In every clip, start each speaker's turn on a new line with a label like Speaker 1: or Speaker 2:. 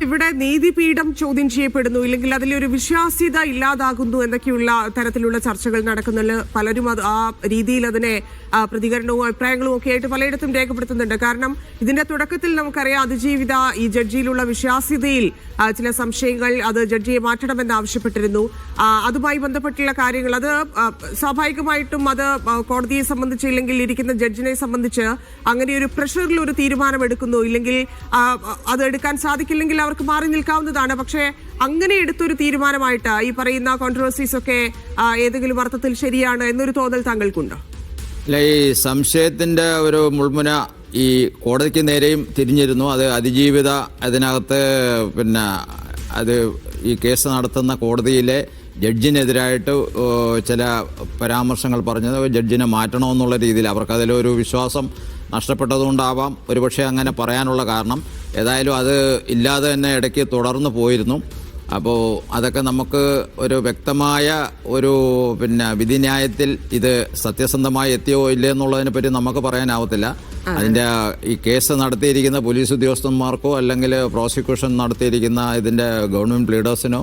Speaker 1: ഇവിടെ നീതിപീഠം ചോദ്യം ചെയ്യപ്പെടുന്നു, ഇല്ലെങ്കിൽ അതിലൊരു വിശ്വാസ്യത ഇല്ലാതാകുന്നു എന്നൊക്കെയുള്ള തരത്തിലുള്ള ചർച്ചകൾ നടക്കുന്നതിൽ പലരും ആ രീതിയിൽ അതിനെ പ്രതികരണവും അഭിപ്രായങ്ങളും ഒക്കെ ആയിട്ട് പലയിടത്തും രേഖപ്പെടുത്തുന്നുണ്ട്. കാരണം ഇതിന്റെ തുടക്കത്തിൽ നമുക്കറിയാം അതിജീവിത ഈ ജഡ്ജിയിലുള്ള വിശ്വാസ്യതയിൽ ചില സംശയങ്ങൾ, അത് ജഡ്ജിയെ മാറ്റണമെന്ന് ആവശ്യപ്പെട്ടിരുന്നു. അതുമായി ബന്ധപ്പെട്ടുള്ള കാര്യങ്ങൾ അത് സ്വാഭാവികമായിട്ടും അത് കോടതിയെ സംബന്ധിച്ച്, ഇല്ലെങ്കിൽ ഇരിക്കുന്ന ജഡ്ജിനെ സംബന്ധിച്ച് അങ്ങനെ ഒരു പ്രഷറിൽ ഒരു തീരുമാനം എടുക്കുന്നു, ഇല്ലെങ്കിൽ അത് എടുക്കാൻ സാധിക്കില്ലെങ്കിൽ അവർക്ക് മാറി നിൽക്കാവുന്നതാണ്. പക്ഷേ അങ്ങനെ എടുത്തൊരു തീരുമാനമായിട്ട് ഈ പറയുന്ന കോൺട്രവേഴ്സീസ് ഒക്കെ ഏതെങ്കിലും അർത്ഥത്തിൽ ശരിയാണ് എന്നൊരു തോന്നൽ താങ്കൾക്കുണ്ടോ?
Speaker 2: അല്ല, ഈ സംശയത്തിന്റെ ഒരു മുൾമുന ഈ കോടതിക്ക് നേരെയും തിരിഞ്ഞിരുന്നു. അത് അതിജീവിത അതിനകത്ത് അത് ഈ കേസ് നടത്തുന്ന കോടതിയിലെ ജഡ്ജിനെതിരായിട്ട് ചില പരാമർശങ്ങൾ പറഞ്ഞത് ജഡ്ജിനെ മാറ്റണമെന്നുള്ള രീതിയിൽ അവർക്കതിലൊരു വിശ്വാസം നഷ്ടപ്പെട്ടതുകൊണ്ടാവാം ഒരുപക്ഷെ അങ്ങനെ പറയാനുള്ള കാരണം. ഏതായാലും അത് ഇല്ലാതെ തന്നെ ഇടയ്ക്ക് തുടർന്ന് പോയിരുന്നു. അപ്പോൾ അതൊക്കെ നമുക്ക് ഒരു വ്യക്തമായ ഒരു വിധിന്യായത്തിൽ ഇത് സത്യസന്ധമായി എത്തിയോ ഇല്ലേ എന്നുള്ളതിനെ പറ്റി നമുക്ക് പറയാനാവത്തില്ല. അതിൻ്റെ ഈ കേസ് നടത്തിയിരിക്കുന്ന പോലീസ് ഉദ്യോഗസ്ഥന്മാർക്കോ അല്ലെങ്കിൽ പ്രോസിക്യൂഷൻ നടത്തിയിരിക്കുന്ന ഇതിൻ്റെ ഗവൺമെൻറ് പ്ലീഡേഴ്സിനോ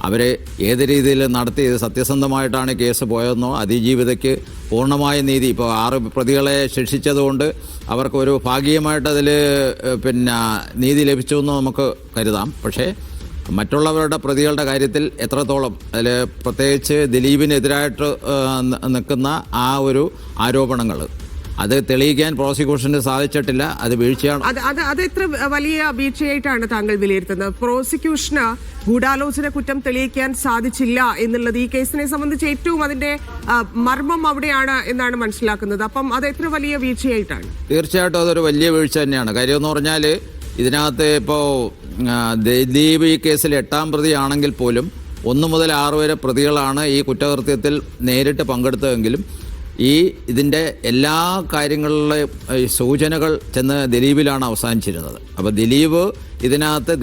Speaker 2: അവരെ ഏത് രീതിയിൽ നടത്തി ഇത് സത്യസന്ധമായിട്ടാണ് കേസ് പോയതെന്നോ അതിജീവിതയ്ക്ക് പൂർണ്ണമായ നീതി, ഇപ്പോൾ 6 പ്രതികളെ ശിക്ഷിച്ചതുകൊണ്ട് അവർക്ക് ഒരു ഭാഗികമായിട്ട് അതിൽ നീതി ലഭിച്ചു എന്ന് നമുക്ക് കരുതാം. പക്ഷേ മറ്റുള്ളവരുടെ പ്രതികളുടെ കാര്യത്തിൽ എത്രത്തോളം അതിൽ പ്രത്യേകിച്ച് ദിലീപിനെതിരായിട്ട് നിൽക്കുന്ന ആ ഒരു ആരോപണങ്ങൾ അത് തെളിയിക്കാൻ പ്രോസിക്യൂഷന് സാധിച്ചിട്ടില്ല. അത് വീഴ്ചയാണ്.
Speaker 1: അത് എത്ര വലിയ വീഴ്ചയായിട്ടാണ് താങ്കൾ വിലയിരുത്തുന്നത്? പ്രോസിക്യൂഷന് ഗൂഢാലോചന കുറ്റം തെളിയിക്കാൻ സാധിച്ചില്ല എന്നുള്ളത് ഈ കേസിനെ സംബന്ധിച്ച് ഏറ്റവും അതിന്റെ മർമ്മം അവിടെയാണ് എന്നാണ് മനസ്സിലാക്കുന്നത്. അപ്പം അത് എത്ര വലിയ വീഴ്ചയായിട്ടാണ്?
Speaker 2: തീർച്ചയായിട്ടും അതൊരു വലിയ വീഴ്ച തന്നെയാണ്. കാര്യം എന്ന് പറഞ്ഞാൽ ഇതിനകത്ത് ഇപ്പോൾ ദിലീപ് ഈ കേസിൽ 8ാം പ്രതിയാണെങ്കിൽ പോലും 1 മുതൽ 6 വരെ പ്രതികളാണ് ഈ കുറ്റകൃത്യത്തിൽ നേരിട്ട് പങ്കെടുത്തതെങ്കിലും ഇതിൻ്റെ എല്ലാ കാര്യങ്ങളിലെയും സൂചനകൾ ചെന്ന് ദിലീപിലാണ് അവസാനിച്ചിരുന്നത്. അപ്പോൾ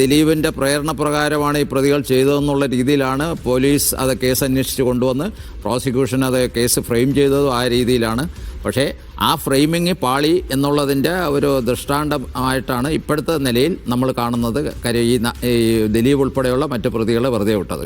Speaker 2: ദിലീപിൻ്റെ പ്രേരണ പ്രകാരമാണ് ഈ പ്രതികൾ ചെയ്തതെന്നുള്ള രീതിയിലാണ് പോലീസ് അത് കേസ് അന്വേഷിച്ച് കൊണ്ടുവന്ന് പ്രോസിക്യൂഷൻ അത് കേസ് ഫ്രെയിം ചെയ്തതും ആ രീതിയിലാണ്. പക്ഷേ ആ ഫ്രെയിമിങ് പാളി എന്നുള്ളതിൻ്റെ ഒരു ദൃഷ്ടാന്തമായിട്ടാണ് ഇപ്പോഴത്തെ നിലയിൽ നമ്മൾ കാണുന്നത്. കാര്യം ഈ ദിലീപ് ഉൾപ്പെടെയുള്ള മറ്റ് പ്രതികളെ വെറുതെ വിട്ടത്.